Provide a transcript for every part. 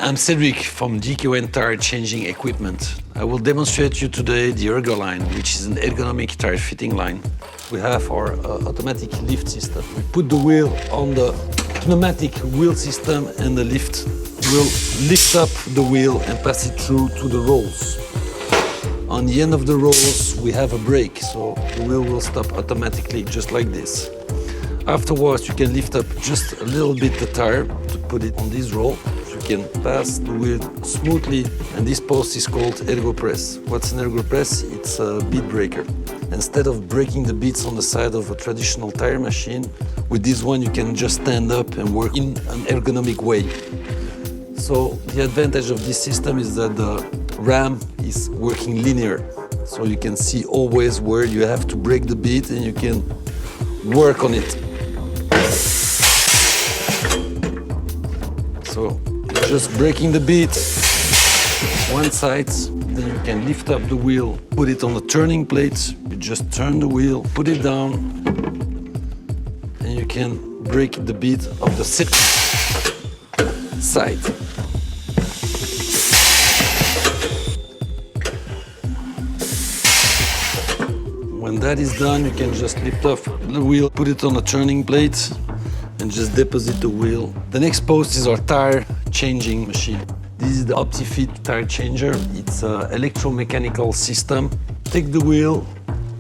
I'm Cedric from DQN Tire Changing Equipment. I will demonstrate you today the ErgoLine, which is an ergonomic tire fitting line. We have our automatic lift system. We put the wheel on the pneumatic wheel system and the lift will lift up the wheel and pass it through to the rolls. On the end of the rolls, we have a brake, so the wheel will stop automatically, just like this. Afterwards, you can lift up just a little bit the tire to put it on this roll. You can pass the wheel smoothly, and this post is called ergo press. What's an ergo press? It's a bead breaker. Instead of breaking the beads on the side of a traditional tire machine, with this one you can just stand up and work in an ergonomic way. So the advantage of this system is that the ram is working linear, so you can see always where you have to break the bead and you can work on it. So you're just breaking the bead one side, then you can lift up the wheel, put it on the turning plate, you just turn the wheel, put it down, and you can break the bead of the second side. When that is done, you can just lift off the wheel, put it on a turning plate, and just deposit the wheel. The next post is our tire changing machine. This is the OptiFit tire changer. It's an electromechanical system. Take the wheel,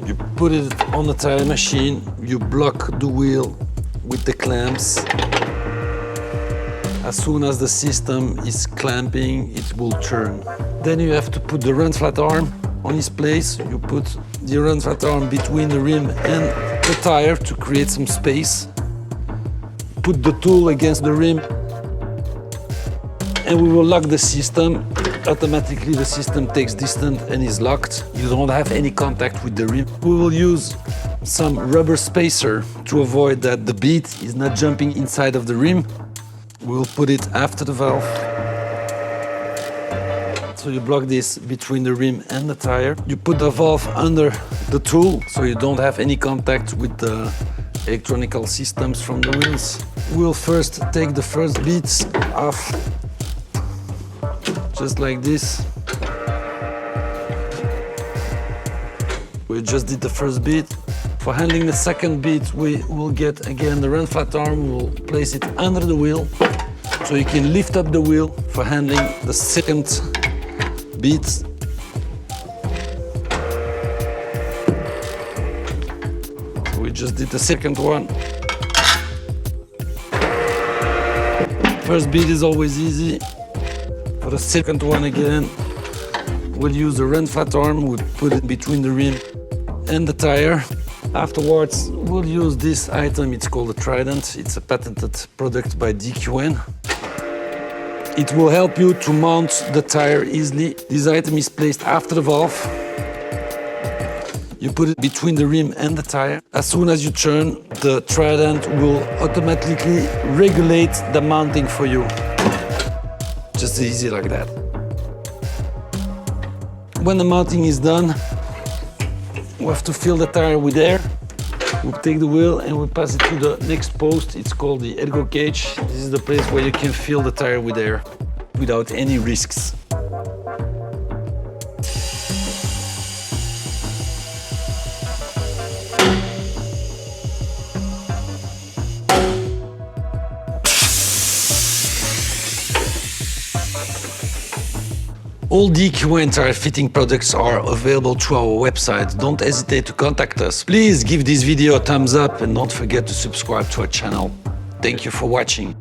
you put it on the tire machine, you block the wheel with the clamps. As soon as the system is clamping, it will turn. Then you have to put the run flat arm on its place. You put the run flat arm between the rim and the tire to create some space. Put the tool against the rim and we will lock the system. Automatically the system takes distance and is locked. You don't have any contact with the rim. We will use some rubber spacer to avoid that the bead is not jumping inside of the rim. We'll put it after the valve. So you block this between the rim and the tire. You put the valve under the tool so you don't have any contact with the electronical systems from the wheels. We'll first take the first beads off, just like this. We just did the first bead. For handling the second bead, we will get again the run flat arm. We'll place it under the wheel so you can lift up the wheel for handling the second bead. We just did the second one. First bead is always easy. For the second one again, we'll use the run flat arm. We'll put it between the rim and the tire. Afterwards, we'll use this item. It's called a Trident. It's a patented product by DQN. It will help you to mount the tire easily. This item is placed after the valve. You put it between the rim and the tire. As soon as you turn, the Trident will automatically regulate the mounting for you. Just easy like that. When the mounting is done, we have to fill the tire with air. We'll take the wheel and we'll pass it to the next post. It's called the ergo cage. This is the place where you can fill the tire with air without any risks. All DQN tire fitting products are available through our website. Don't hesitate to contact us. Please give this video a thumbs up and don't forget to subscribe to our channel. Thank you for watching.